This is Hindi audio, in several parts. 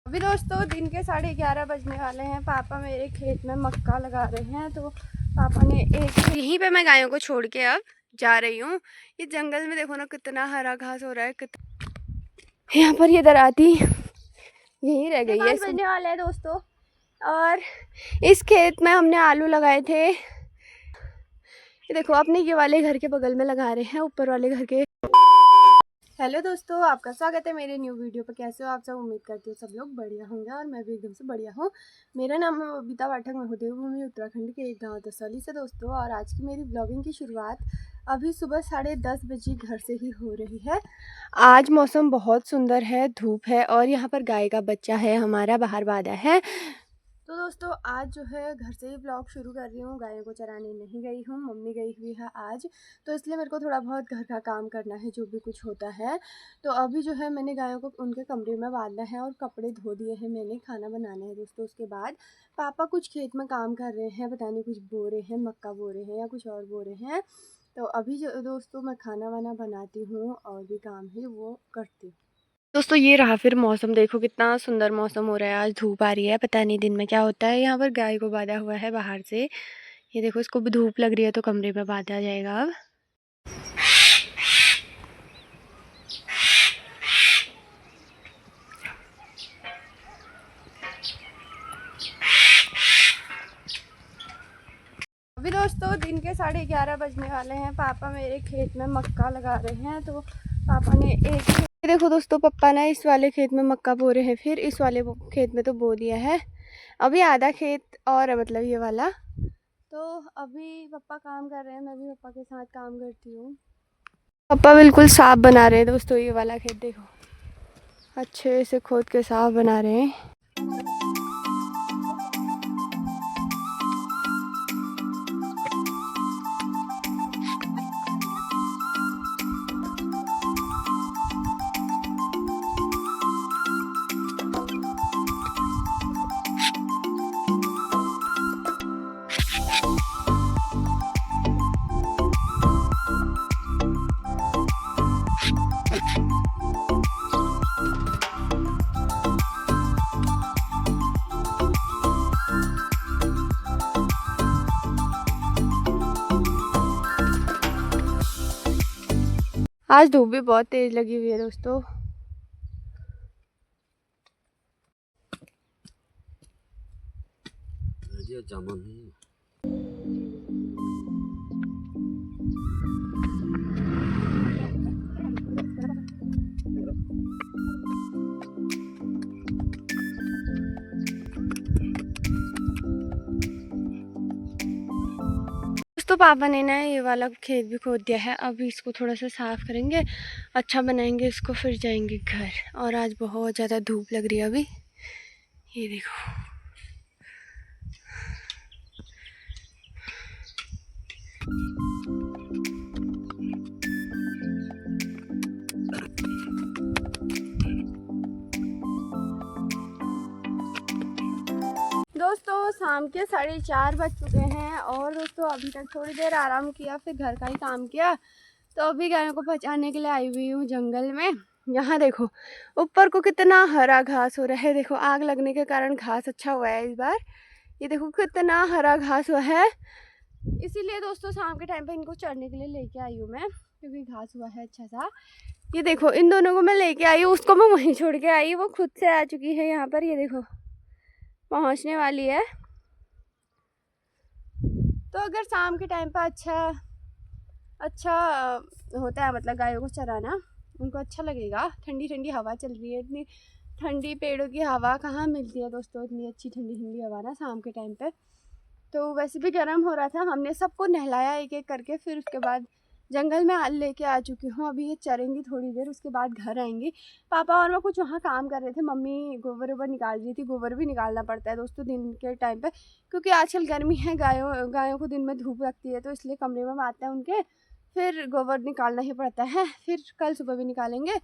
अभी दोस्तों दिन के 11:30 बजने वाले हैं। पापा मेरे खेत में मक्का लगा रहे हैं, तो पापा ने एक यहीं पे मैं गायों को छोड़ के अब जा रही हूँ। ये जंगल में देखो ना कितना हरा घास हो रहा है। यहाँ पर ये दराती यहीं रह गई है। बजने वाले हैं दोस्तों, और इस खेत में हमने आलू लगाए थे। ये देखो अपने ये वाले घर के बगल में लगा रहे हैं, ऊपर वाले घर के। हेलो दोस्तों, आपका स्वागत है मेरे न्यू वीडियो पर। कैसे हो आप सब? उम्मीद करती हूँ सब लोग बढ़िया होंगे और मैं भी एकदम से बढ़िया हूँ। मेरा नाम है बबीता पाठक। मैं हूँ देवभूमि उत्तराखंड के एक गांव तसौली से दोस्तों। और आज की मेरी ब्लॉगिंग की शुरुआत अभी सुबह 10:30 बजे घर से ही हो रही है। आज मौसम बहुत सुंदर है, धूप है और यहाँ पर गाय का बच्चा है हमारा बाहर बांधा है। तो दोस्तों आज जो है घर से ही ब्लॉग शुरू कर रही हूँ। गायों को चराने नहीं गई हूँ, मम्मी गई हुई है आज, तो इसलिए मेरे को थोड़ा बहुत घर का काम करना है जो भी कुछ होता है। तो अभी जो है मैंने गायों को उनके कमरे में बांधना है और कपड़े धो दिए हैं मैंने। खाना बनाना है दोस्तों। उसके बाद पापा कुछ खेत में काम कर रहे हैं, पता नहीं कुछ बो रहे हैं, मक्का बो रहे हैं या कुछ और बो रहे हैं। तो अभी जो दोस्तों मैं खाना वाना बनाती हूँ और भी काम है वो करती हूँ। दोस्तों ये रहा फिर मौसम, देखो कितना सुंदर मौसम हो रहा है। आज धूप आ रही है, पता नहीं दिन में क्या होता है। यहाँ पर गाय को बांधा हुआ है बाहर से। ये देखो इसको भी धूप लग रही है तो कमरे में बांधा जाएगा अब। अभी दोस्तों दिन के 11:30 बजने वाले हैं। पापा मेरे खेत में मक्का लगा रहे हैं, तो पापा ने एक देखो दोस्तों, पापा ने इस वाले खेत में मक्का बो रहे हैं, फिर इस वाले खेत में तो बो दिया है। अभी आधा खेत और है, मतलब ये वाला। तो अभी पापा काम कर रहे हैं, मैं भी पापा के साथ काम करती हूँ। पापा बिल्कुल साफ बना रहे हैं दोस्तों। ये वाला खेत देखो, अच्छे से खोद के साफ बना रहे हैं। आज धूप भी बहुत तेज लगी हुई है दोस्तों। तो पापा ने ना ये वाला खेत भी खोद दिया है। अभी इसको थोड़ा सा साफ करेंगे, अच्छा बनाएंगे इसको, फिर जाएंगे घर। और आज बहुत ज़्यादा धूप लग रही है अभी, ये देखो। दोस्तों शाम के 4:30 बज चुके हैं और दोस्तों अभी तक थोड़ी देर आराम किया, फिर घर का ही काम किया। तो अभी गायों को बचाने के लिए आई हुई हूँ जंगल में। यहाँ देखो ऊपर को कितना हरा घास हो रहा है। देखो आग लगने के कारण घास अच्छा हुआ है इस बार। ये देखो कितना हरा घास हुआ है। इसीलिए दोस्तों शाम के टाइम पे इनको चढ़ने के लिए लेके आई हूँ मैं, क्योंकि घास हुआ है अच्छा सा। ये देखो इन दोनों को मैं लेके आई हूँ, उसको मैं वहीं छोड़ के आई, वो खुद से आ चुकी है यहाँ पर। ये देखो पहुँचने वाली है। तो अगर शाम के टाइम पर अच्छा होता है, मतलब गायों को चराना, उनको अच्छा लगेगा। ठंडी ठंडी हवा चल रही है, इतनी ठंडी पेड़ों की हवा कहाँ मिलती है दोस्तों, इतनी अच्छी ठंडी ठंडी हवा ना शाम के टाइम पे। तो वैसे भी गर्म हो रहा था, हमने सबको नहलाया एक एक करके। फिर उसके बाद जंगल में लेके आ चुकी हूँ। अभी ये चरेंगी थोड़ी देर, उसके बाद घर आएंगी। पापा और मैं कुछ वहाँ काम कर रहे थे, मम्मी गोबर वोबर निकाल रही थी। गोबर भी निकालना पड़ता है दोस्तों दिन के टाइम पे, क्योंकि आजकल गर्मी है, गायों को दिन में धूप लगती है, तो इसलिए कमरे में बांधते हैं उनके, फिर गोबर निकालना ही पड़ता है। फिर कल सुबह भी निकालेंगे,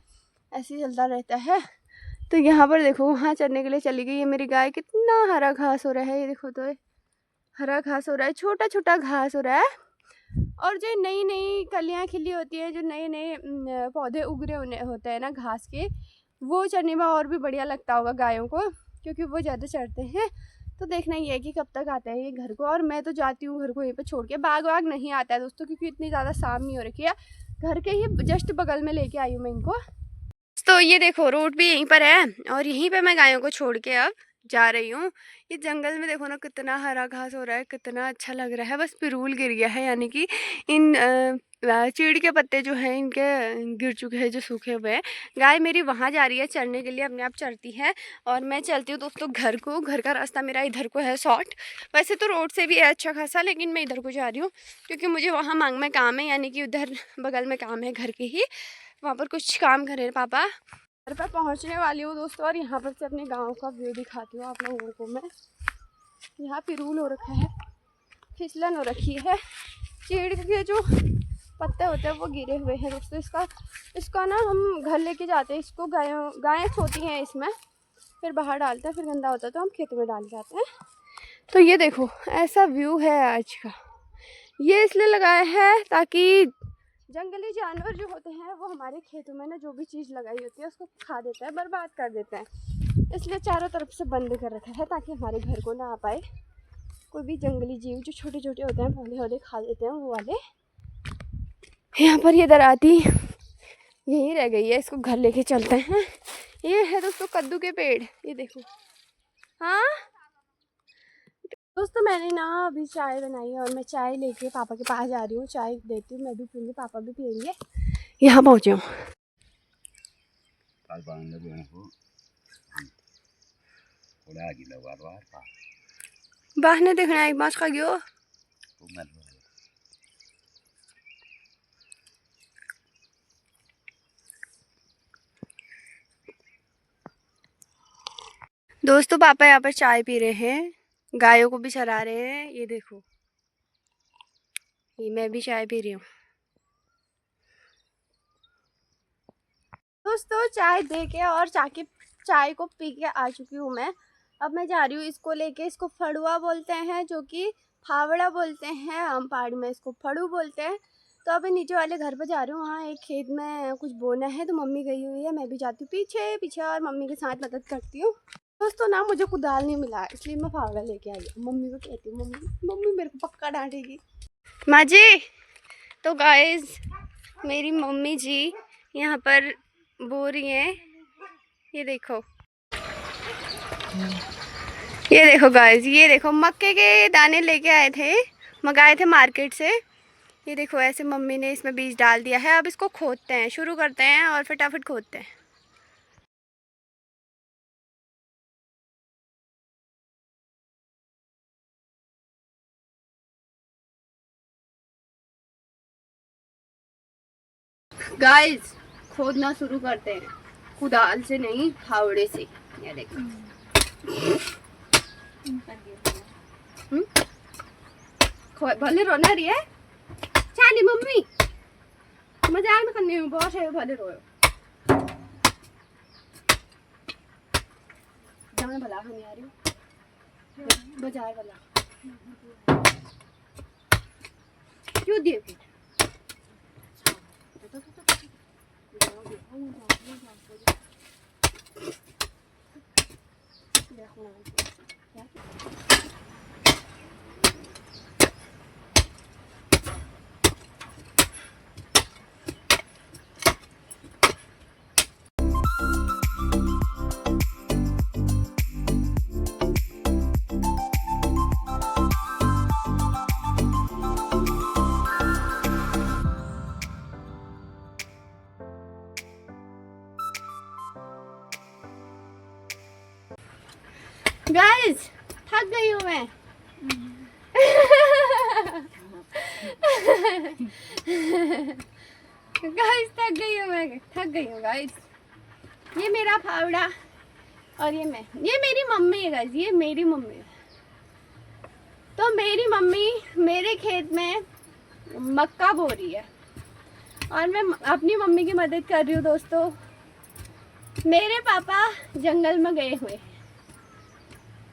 ऐसे ही चलता रहता है। तो यहाँ पर देखो वहाँ चरने के लिए चली गई है मेरी गाय। कितना हरा घास हो रहा है, ये देखो। तो हरा घास हो रहा है, छोटा छोटा घास हो रहा है। और जो नई नई कलियां खिली होती है, जो नए नए पौधे उग रहे होते हैं ना घास के, वो चरने में और भी बढ़िया लगता होगा गायों को, क्योंकि वो ज़्यादा चरते हैं। तो देखना ये है कि कब तक आते हैं ये घर को। और मैं तो जाती हूँ घर को यहीं पे छोड़ के। बाग वाग नहीं आता है दोस्तों, क्योंकि इतनी ज़्यादा शाम नहीं हो रखी है। घर के ही जस्ट बगल में लेके आई हूँ मैं इनको। तो ये देखो रोड भी यहीं पर है और यहीं पे मैं गायों को छोड़ के अब जा रही हूँ। ये जंगल में देखो ना कितना हरा घास हो रहा है, कितना अच्छा लग रहा है। बस पिरूल गिर गया है, यानी कि इन चीड़ के पत्ते जो हैं इनके गिर चुके हैं, जो सूखे हुए हैं। गाय मेरी वहाँ जा रही है चरने के लिए, अपने आप चरती है। और मैं चलती हूँ दोस्तों घर को। घर का रास्ता मेरा इधर को है शॉर्ट। वैसे तो रोड से भी है अच्छा खासा, लेकिन मैं इधर को जा रही हूँ क्योंकि मुझे वहाँ मांग में काम है, यानी कि उधर बगल में काम है घर के ही। वहाँ पर कुछ काम कर रहे हैं पापा। घर पर पहुँचने वाली हूँ दोस्तों, और यहाँ पर से अपने गांव का व्यू दिखाती हूँ आप लोगों को मैं। यहाँ पिरूल हो रखा है, फिसलन हो रखी है, चीड़ के जो पत्ते होते हैं वो गिरे हुए हैं दोस्तों। इसका ना हम घर लेके जाते हैं इसको। गायें सोती हैं इसमें, फिर बाहर डालते हैं, फिर गंदा होता है तो हम खेतों में डाल के आते हैं। तो ये देखो ऐसा व्यू है आज का। ये इसलिए लगाया है ताकि जंगली जानवर जो होते हैं वो हमारे खेतों में ना जो भी चीज़ लगाई होती है उसको खा देता है, बर्बाद कर देता है। इसलिए चारों तरफ से बंद कर रखा है ताकि हमारे घर को ना आ पाए कोई भी जंगली जीव जो छोटे छोटे होते हैं, पौधे वौधे खा देते हैं वो वाले। यहाँ पर ये दराती यही रह गई है, इसको घर लेके चलते हैं। ये है दोस्तों कद्दू के पेड़, ये देखो। हाँ दोस्तों मैंने ना अभी चाय बनाई है और मैं चाय लेके पापा के पास जा रही हूँ। चाय देती हूँ, मैं भी पीऊँगी, पापा भी पियेंगे। यहाँ पहुँचे हूँ। बाहने देखना एक बास खा गयो। दोस्तों पापा यहाँ पर चाय पी रहे हैं, गायों को भी चरा रहे हैं। ये देखो, ये मैं भी चाय पी रही हूँ। दोस्तों चाय दे के और चाय को पी के आ चुकी हूँ मैं। अब मैं जा रही हूँ इसको लेके। इसको फड़ुआ बोलते हैं, जो कि फावड़ा बोलते हैं, हम पहाड़ी में इसको फड़ू बोलते हैं। तो अभी नीचे वाले घर पर जा रही हूँ, वहाँ एक खेत में कुछ बोना है तो मम्मी गई हुई है, मैं भी जाती हूँ पीछे पीछे और मम्मी के साथ मदद करती हूँ। दोस्तों ना मुझे कुदाल नहीं मिला, इसलिए मैं फावड़ा लेके आई हूँ। मम्मी को कहती हूँ, मम्मी मेरे को पक्का डांटेगी माँ जी। तो गाइस मेरी मम्मी जी यहाँ पर बो रही हैं। ये देखो, ये देखो गाइस, ये देखो मक्के के दाने लेके आए थे, मंगाए थे मार्केट से। ये देखो ऐसे मम्मी ने इसमें बीज डाल दिया है। अब इसको खोदते हैं, शुरू करते हैं और फटाफट खोदते हैं। गाइस खोदना शुरू करते हैं, कुदाल से नहीं फावड़े से। ये देखो भले रोना रही है चाली मम्मी, मजाक में करनी हूँ बहुत है, भले रोयो जहाँ भला खाने आ रही हूँ बाजार वाला क्यों दिए फिर? गाइस थक गई हूँ मैं। गाइस थक गई हूँ मैं, थक गई हूँ गाइस। ये मेरा फावड़ा और ये मेरी मम्मी है गाइस, ये मेरी मम्मी है। तो मेरी मम्मी मेरे खेत में मक्का बो रही है और मैं अपनी मम्मी की मदद कर रही हूँ दोस्तों। मेरे पापा जंगल में गए हुए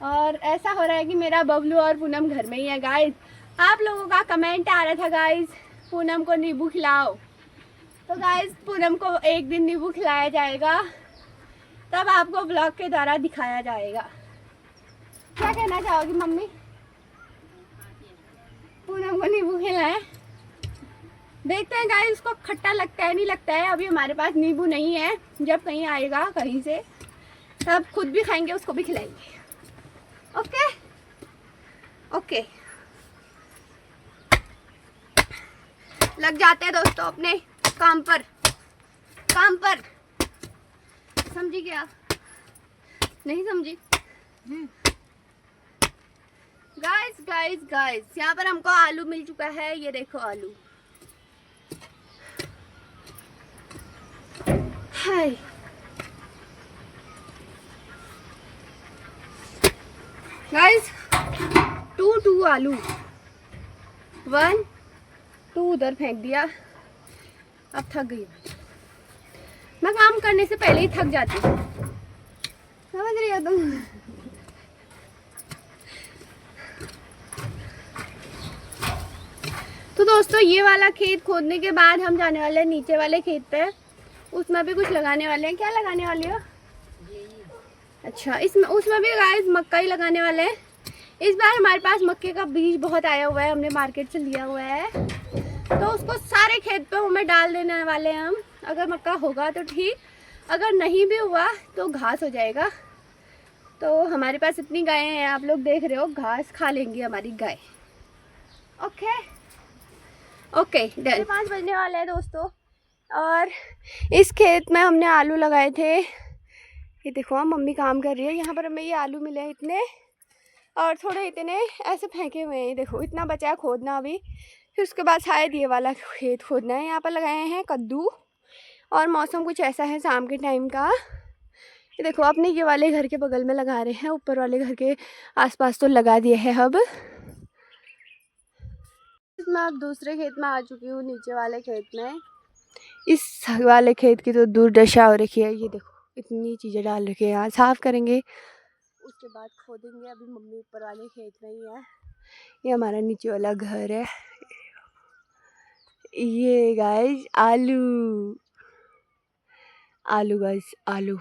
और ऐसा हो रहा है कि मेरा बबलू और पूनम घर में ही है गाइस। आप लोगों का कमेंट आ रहा था गाइस पूनम को नींबू खिलाओ, तो गाइस पूनम को एक दिन नींबू खिलाया जाएगा। तब आपको ब्लॉग के द्वारा दिखाया जाएगा। क्या कहना चाहोगी मम्मी? पूनम को नींबू खिलाएं। देखते हैं गाइस उसको खट्टा लगता है नहीं लगता है। अभी हमारे पास नींबू नहीं है, जब कहीं आएगा कहीं से तब खुद भी खाएंगे, उसको भी खिलाएंगे। ओके ओके, लग जाते हैं दोस्तों अपने काम पर, काम पर। समझी क्या? नहीं समझी? गाइस गाइस गाइस, यहाँ पर हमको आलू मिल चुका है। ये देखो आलू। हाय गाइस, 2 आलू, 1 2 उधर फेंक दिया। अब थक गई मैं, काम करने से पहले ही थक जाती हूँ, समझ रही हो तुम? तो दोस्तों ये वाला खेत खोदने के बाद हम जाने वाले हैं नीचे वाले खेत पे। उसमें भी कुछ लगाने वाले हैं। क्या लगाने वाले हो? अच्छा, इसमें उसमें भी गाइस मक्का ही लगाने वाले हैं। इस बार हमारे पास मक्के का बीज बहुत आया हुआ है, हमने मार्केट से लिया हुआ है, तो उसको सारे खेत पे हमें डाल देने वाले हैं हम। अगर मक्का होगा तो ठीक, अगर नहीं भी हुआ तो घास हो जाएगा। तो हमारे पास इतनी गायें हैं, आप लोग देख रहे हो, घास खा लेंगी हमारी गाय। Okay okay done. 5 बजने वाले हैं दोस्तों, और इस खेत में हमने आलू लगाए थे। ये देखो मम्मी काम कर रही है। यहाँ पर हमें ये आलू मिले हैं इतने, और थोड़े इतने ऐसे फेंके हुए हैं। देखो इतना बचा है खोदना अभी, फिर उसके बाद शायद ये वाला खेत खोदना है। यहाँ पर लगाए हैं कद्दू, और मौसम कुछ ऐसा है शाम के टाइम का। ये देखो अपने ये वाले घर के बगल में लगा रहे हैं, ऊपर वाले घर के आसपास तो लगा दिए है। अब मैं अब दूसरे खेत में आ चुकी हूँ, नीचे वाले खेत में। इस वाले खेत की तो दुर्दशा हो रखी है। ये देखो इतनी चीज़ें डाल रखी है, यहाँ साफ़ करेंगे उसके बाद खोदेंगे। अभी मम्मी ऊपर वाले खेत में ही है। ये हमारा नीचे वाला घर है। ये गाइस आलू, आलू गाइस आलू।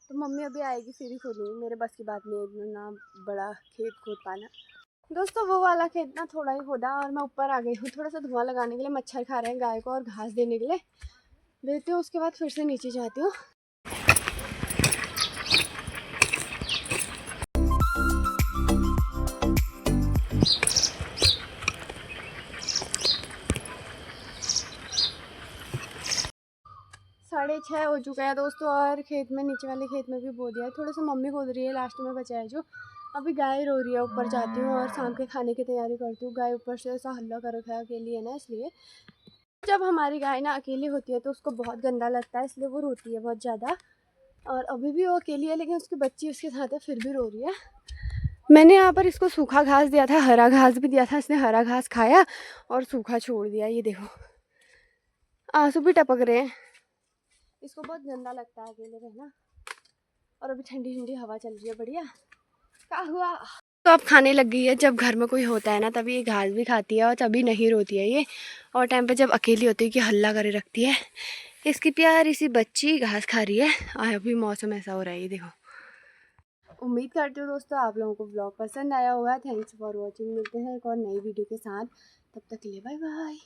तो मम्मी अभी आएगी फिर ही खोदूँगी, मेरे बस की बात नहीं है इतना बड़ा खेत खोद पाना। दोस्तों वो वाला खेत ना थोड़ा ही खोदा, और मैं ऊपर आ गई हूँ थोड़ा सा धुआं लगाने के लिए। मच्छर खा रहे हैं गाय को, और घास देने के लिए देती हूँ, उसके बाद फिर से नीचे जाती हूँ। साढ़े 6 हो चुका है दोस्तों, और खेत में नीचे वाले खेत में भी बो दिया है। थोड़ा सा मम्मी खोद रही है, लास्ट में बचा है जो। अभी गाय रो रही है, ऊपर जाती हूँ और शाम के खाने की तैयारी करती हूँ। गाय ऊपर से ऐसा हल्ला कर रखा है, अकेली है ना इसलिए। जब हमारी गाय ना अकेली होती है तो उसको बहुत गंदा लगता है, इसलिए वो रोती है बहुत ज़्यादा। और अभी भी वो अकेली है, लेकिन उसकी बच्ची उसके साथ है, फिर भी रो रही है। मैंने यहाँ पर इसको सूखा घास दिया था, हरा घास भी दिया था। इसने हरा घास खाया और सूखा छोड़ दिया। ये देखो आंसू भी टपक रहे हैं। इसको बहुत गंदा लगता है अकेले रहना। और अभी ठंडी ठंडी हवा चल रही है, बढ़िया। क्या हुआ? तो अब खाने लग गई है। जब घर में कोई होता है ना तभी ये घास भी खाती है, और तभी नहीं रोती है ये। और टाइम पे जब अकेली होती है कि हल्ला करे रखती है। इसकी प्यारी सी बच्ची घास खा रही है, और अभी मौसम ऐसा हो रहा है। ये देखो। उम्मीद करती हूँ दोस्तों आप लोगों को ब्लॉग पसंद आया होगा। Thanks for watching. मिलते हैं एक और नई वीडियो के साथ, तब तक के लिए बाय बाय।